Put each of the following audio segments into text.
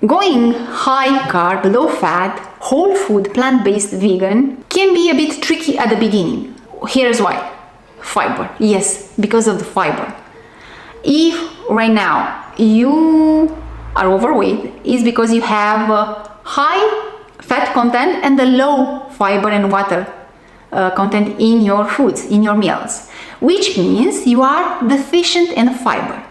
Going high carb, low fat, whole food, plant-based vegan can be a bit tricky at the beginning. Here's why. Fiber. Yes, because of the fiber. If right now you are overweight, it's because you have high fat content and the low fiber and water content in your foods, in your meals, which means you are deficient in fiber.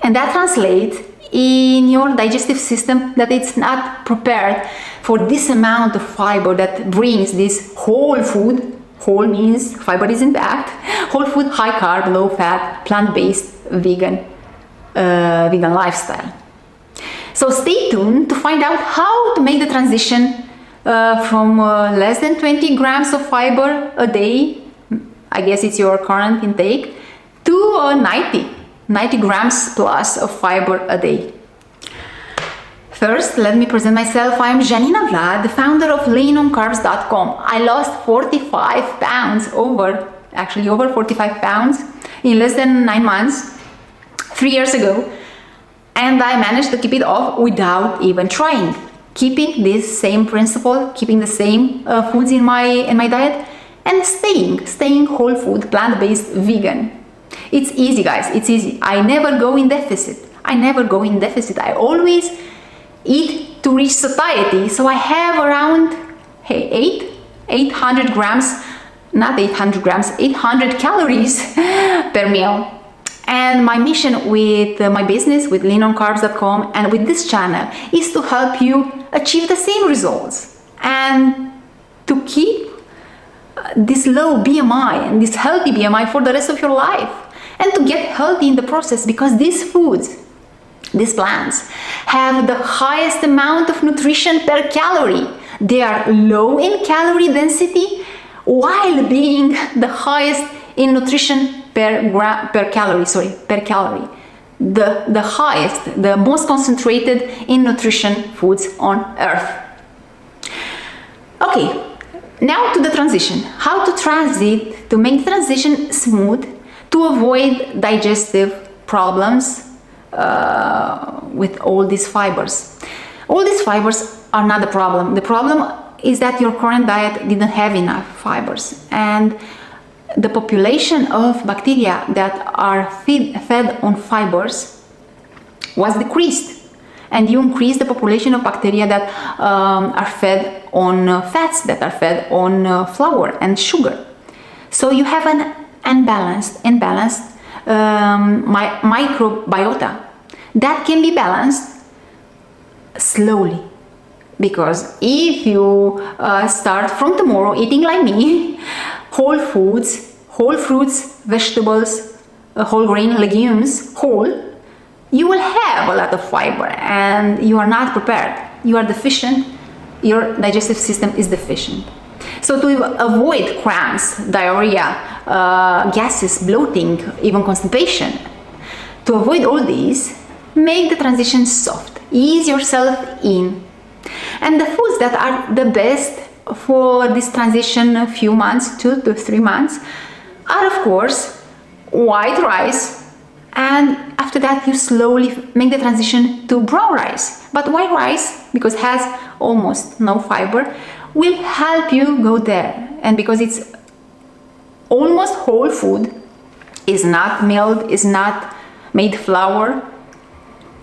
And that translates in your digestive system that it's not prepared for this amount of fiber that brings this whole food. Whole means fiber is intact. Whole food, high carb, low fat, plant-based, vegan lifestyle. So stay tuned to find out how to make the transition from less than 20 grams of fiber a day, I guess it's your current intake, to 90 grams plus of fiber a day. First, let me present myself. I'm Janina Vlad, the founder of leanOnCarbs.com. I lost 45 pounds, over 45 pounds in less than 9 months, 3 years ago. And I managed to keep it off without even trying. Keeping this same principle, keeping the same foods in my diet, and staying whole food, plant-based, vegan. It's easy, guys. It's easy. I never go in deficit. I always eat to reach satiety. So I have around 800 grams, not 800 grams, 800 calories per meal. And my mission with my business, with leanOnCarbs.com, and with this channel is to help you achieve the same results and to keep this low BMI and this healthy BMI for the rest of your life, and to get healthy in the process, because these foods, these plants, have the highest amount of nutrition per calorie. They are low in calorie density while being the highest in nutrition per calorie. The highest, the most concentrated in nutrition foods on earth. Okay, now to the transition. How to make the transition smooth, to avoid digestive problems with all these fibers. All these fibers are not the problem. The problem is that your current diet didn't have enough fibers, and the population of bacteria that are fed on fibers was decreased, and you increase the population of bacteria that are fed on fats, that are fed on flour and sugar. So you have an unbalanced microbiota that can be balanced slowly. Because if you start from tomorrow eating like me, whole foods, whole fruits, vegetables, whole grain, legumes, you will have a lot of fiber and you are not prepared. You are deficient. Your digestive system is deficient. So to avoid cramps, diarrhea, gases, bloating, even constipation, to avoid all these, make the transition soft. Ease yourself in. And the foods that are the best for this transition, a few months, 2 to 3 months, are of course white rice, and after that you slowly make the transition to brown rice. But white rice, because it has almost no fiber, will help you go there. And because it's almost whole food, is not milled, is not made flour,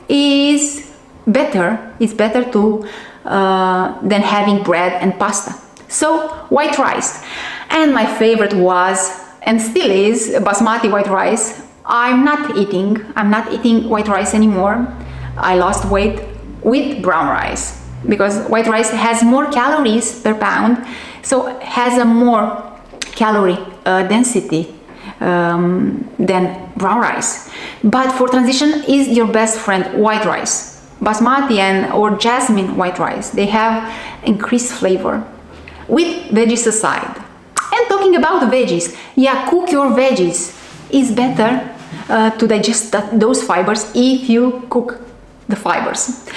is better to than having bread and pasta. So white rice. And my favorite was, and still is, basmati white rice. I'm not eating white rice anymore. I lost weight with brown rice, because white rice has more calories per pound, so has a more calorie density than brown rice. But for transition is your best friend, white rice. Basmati or jasmine white rice, they have increased flavor with veggies aside. And talking about veggies, cook your veggies. It's better to digest those fibers if you cook the fibers.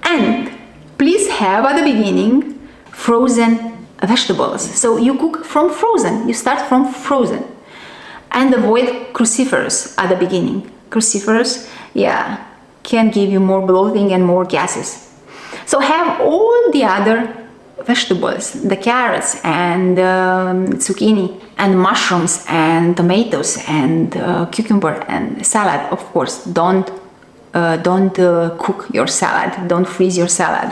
And please have at the beginning frozen vegetables. So you cook from frozen, you start from frozen. And avoid cruciferous at the beginning. Cruciferous, can give you more bloating and more gases. So have all the other vegetables, the carrots and zucchini and mushrooms and tomatoes and cucumber and salad. Of course, don't cook your salad, don't freeze your salad.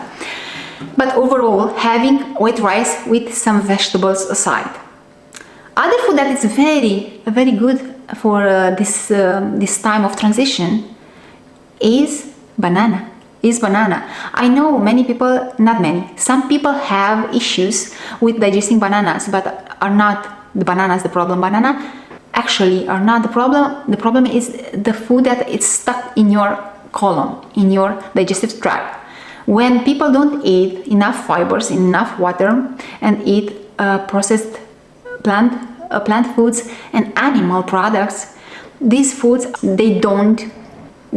But overall, having white rice with some vegetables aside. Other food that is very good for this time of transition is banana. I know many people, not many, some people have issues with digesting bananas, but are not the bananas the problem. Banana actually are not the problem. The problem is the food that is stuck in your colon, in your digestive tract. When people don't eat enough fibers, enough water, and eat processed plant foods and animal products, these foods, they don't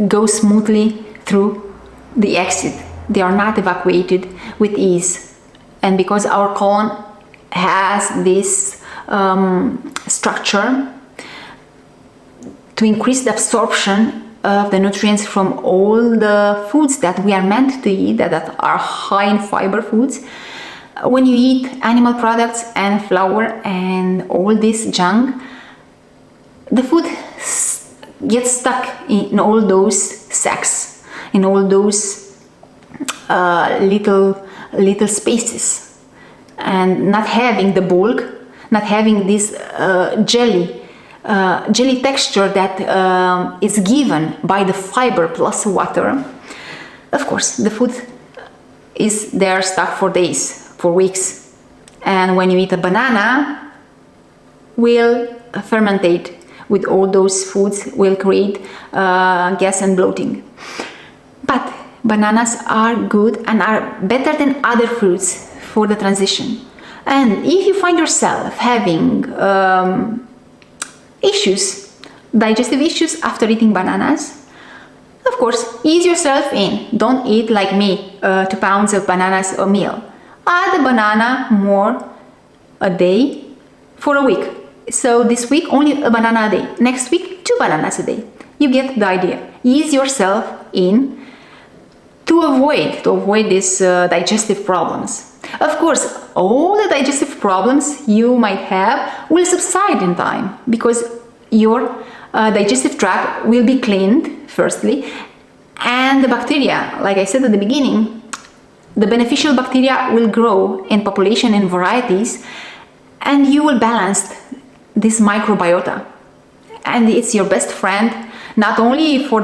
go smoothly through the exit. They are not evacuated with ease. And because our colon has this structure to increase the absorption of the nutrients from all the foods that we are meant to eat, that are high in fiber foods, when you eat animal products and flour and all this junk, the food gets stuck in all those sacs, in all those little spaces, and not having the bulk, not having this jelly texture that is given by the fiber plus water. Of course, the food is there stuck for days, for weeks, and when you eat a banana, will fermentate with all those foods, will create gas and bloating. But bananas are good and are better than other fruits for the transition. And if you find yourself having digestive issues after eating bananas, of course, ease yourself in. Don't eat like me, 2 pounds of bananas a meal. Add a banana more a day for a week. So this week, only a banana a day. Next week, 2 bananas a day. You get the idea. Ease yourself in to avoid these digestive problems. Of course, all the digestive problems you might have will subside in time because your digestive tract will be cleaned, firstly, and the bacteria, like I said at the beginning, the beneficial bacteria will grow in population and varieties, and you will balance this microbiota. And it's your best friend, not only for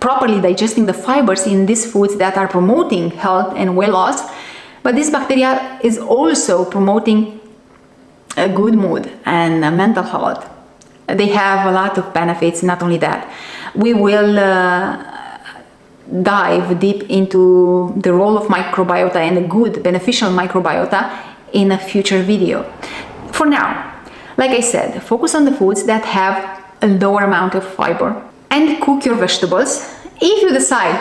properly digesting the fibers in these foods that are promoting health and weight loss, but this bacteria is also promoting a good mood and mental health. They have a lot of benefits. Not only that, we will dive deep into the role of microbiota and a good beneficial microbiota in a future video. For now, like I said, focus on the foods that have a lower amount of fiber and cook your vegetables. If you decide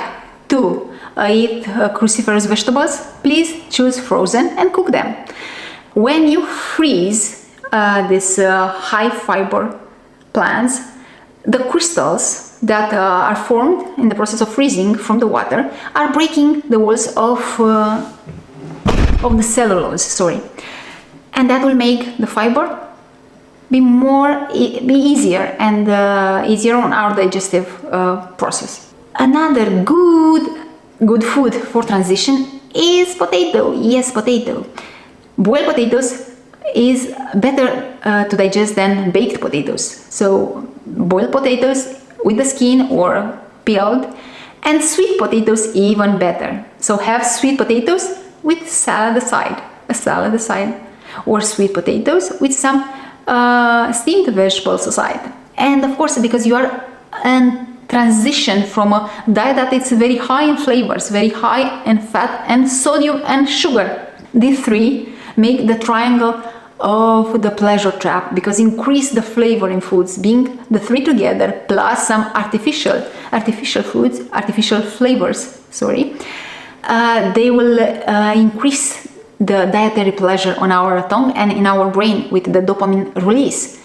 to eat cruciferous vegetables, please choose frozen and cook them. When you freeze these high fiber plants, the crystals that are formed in the process of freezing from the water are breaking the walls of the cellulose, and that will make the fiber be easier and easier on our digestive process. Another good food for transition is potato. Yes, potato. Boiled potatoes is better to digest than baked potatoes. So boiled potatoes with the skin or peeled, and sweet potatoes even better. So have sweet potatoes with a salad aside, or sweet potatoes with some steamed vegetables aside. And of course, because you are in transition from a diet that is very high in flavors, very high in fat and sodium and sugar, these three make the triangle of the pleasure trap, because increase the flavor in foods, being the three together plus some artificial foods, artificial flavors, they will increase the dietary pleasure on our tongue and in our brain with the dopamine release.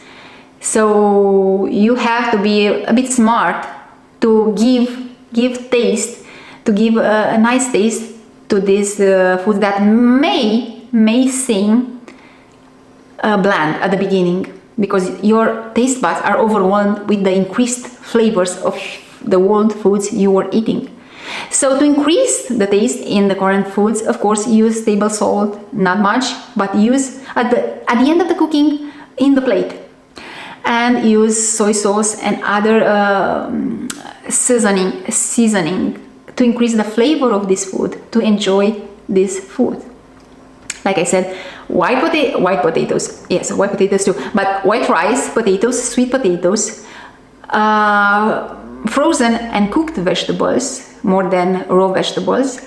So you have to be a bit smart to give give taste, to give a nice taste to this food that may seem bland at the beginning, because your taste buds are overwhelmed with the increased flavors of the world foods you were eating. So to increase the taste in the current foods, of course, use table salt, not much, but use at the end of the cooking in the plate, and use soy sauce and other seasoning to increase the flavor of this food, to enjoy this food. Like I said, white potatoes, yes, white potatoes too, but white rice, potatoes, sweet potatoes, frozen and cooked vegetables more than raw vegetables,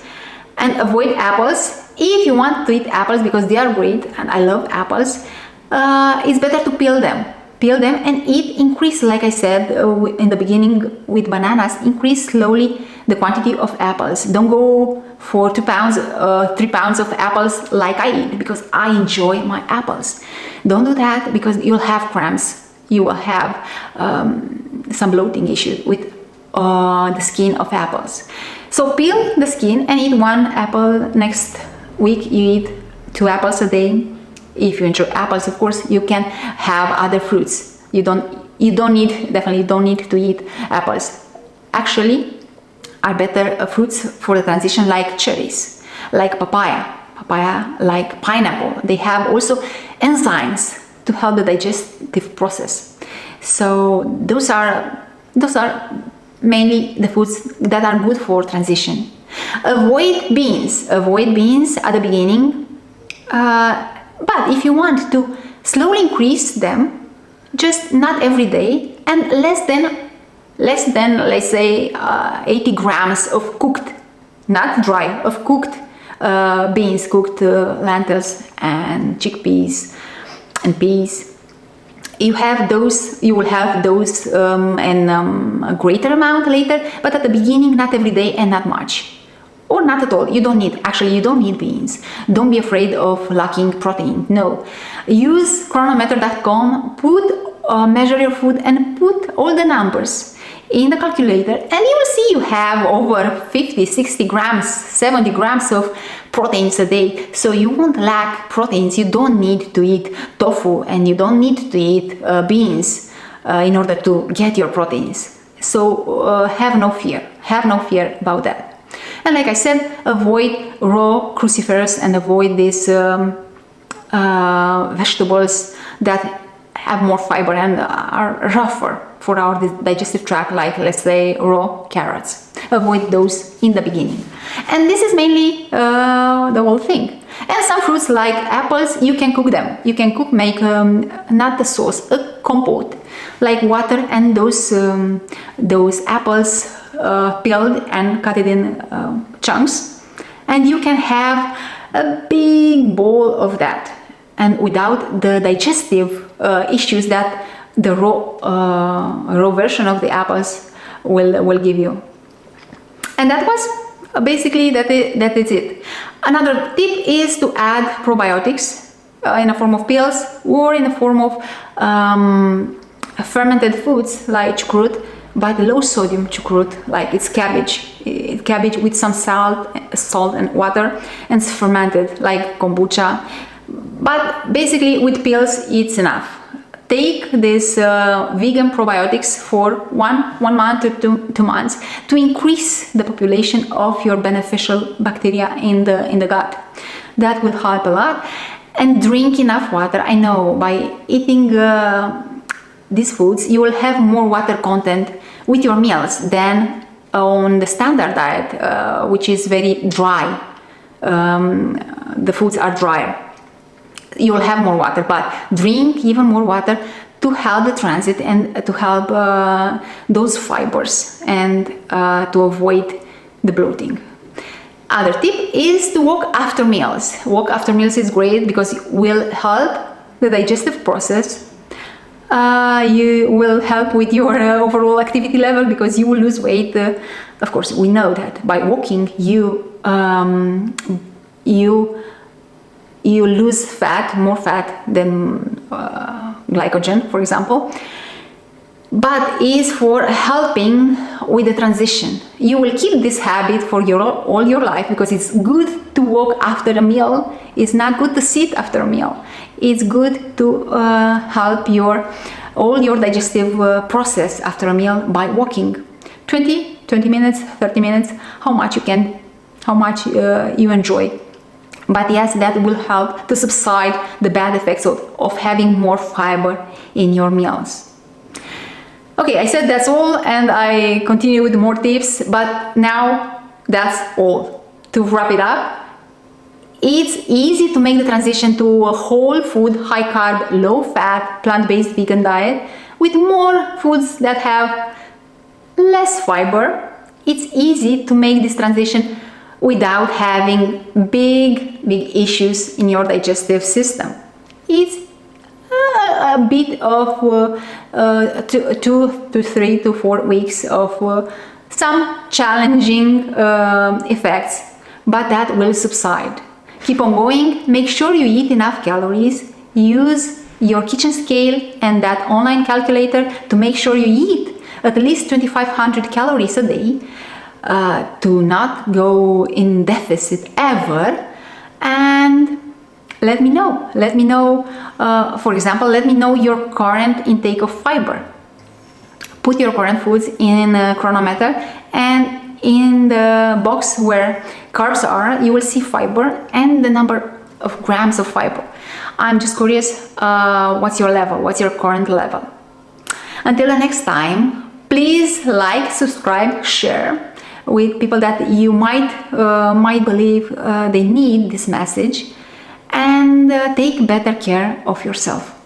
and avoid apples. If you want to eat apples, because they are great and I love apples, it's better to peel them and eat. Increase, like I said in the beginning with bananas, increase slowly the quantity of apples. Don't go for 2 pounds 3 pounds of apples like I eat, because I enjoy my apples. Don't do that, because you'll have cramps, you will have some bloating issue with the skin of apples. So peel the skin and eat 1 apple. Next week you eat 2 apples a day. If you enjoy apples, of course, you can have other fruits. You definitely don't need to eat apples. Actually, are better fruits for the transition, like cherries, like papaya, like pineapple. They have also enzymes to help the digestive process. So those are mainly the foods that are good for transition. Avoid beans at the beginning, but if you want to slowly increase them, just not every day, and less than let's say 80 grams of cooked, not dry, of cooked beans, cooked lentils and chickpeas and peas. You will have those in a greater amount later, but at the beginning, not every day and not much, or not at all. You don't need beans. Don't be afraid of lacking protein. No, use chronometer.com, measure your food and put all the numbers in the calculator, and you will see you have over 50, 60 grams, 70 grams of proteins a day. So you won't lack proteins. You don't need to eat tofu, and you don't need to eat beans in order to get your proteins. So have no fear about that. And like I said, avoid raw crucifers and avoid these vegetables that have more fiber and are rougher for our digestive tract, like let's say raw carrots. Avoid those in the beginning. And this is mainly the whole thing. And some fruits like apples, you can cook them. You can make not the sauce, a compote, like water and those apples peeled and cut it in chunks, and you can have a big bowl of that, and without the digestive issues that the raw version of the apples will give you. And that was basically that is it. Another tip is to add probiotics in a form of pills or in the form of fermented foods like chucrut, but low sodium chucrut, like it's cabbage with some salt and water, and it's fermented like kombucha. But basically with pills it's enough. Take this vegan probiotics for one month to 2 months to increase the population of your beneficial bacteria in the gut. That will help a lot. And drink enough water. I know by eating these foods you will have more water content with your meals than on the standard diet, which is very dry. The foods are drier. You will have more water, but drink even more water to help the transit and to help those fibers and to avoid the bloating. Other tip is to walk after meals. Walk after meals is great because it will help the digestive process. You will help with your overall activity level because you will lose weight. Of course, we know that by walking you lose fat, more fat than glycogen, for example, but is for helping with the transition. You will keep this habit for all your life, because it's good to walk after a meal. It's not good to sit after a meal. It's good to help all your digestive process after a meal by walking 20 minutes, 30 minutes, how much you enjoy. But yes, that will help to subside the bad effects of having more fiber in your meals. Okay, I said that's all, and I continue with more tips, but now that's all. To wrap it up, it's easy to make the transition to a whole food, high carb, low fat, plant-based vegan diet with more foods that have less fiber. It's easy to make this transition without having big issues in your digestive system. It's a bit of 2 to 3 to 4 weeks of some challenging effects, but that will subside. Keep on going, make sure you eat enough calories, use your kitchen scale and that online calculator to make sure you eat at least 2,500 calories a day, to not go in deficit ever. And let me know, for example, let me know your current intake of fiber. Put your current foods in a chronometer, and in the box where carbs are, you will see fiber and the number of grams of fiber. I'm just curious, what's your level? What's your current level? Until the next time, please like, subscribe, share with people that you might believe they need this message, and take better care of yourself.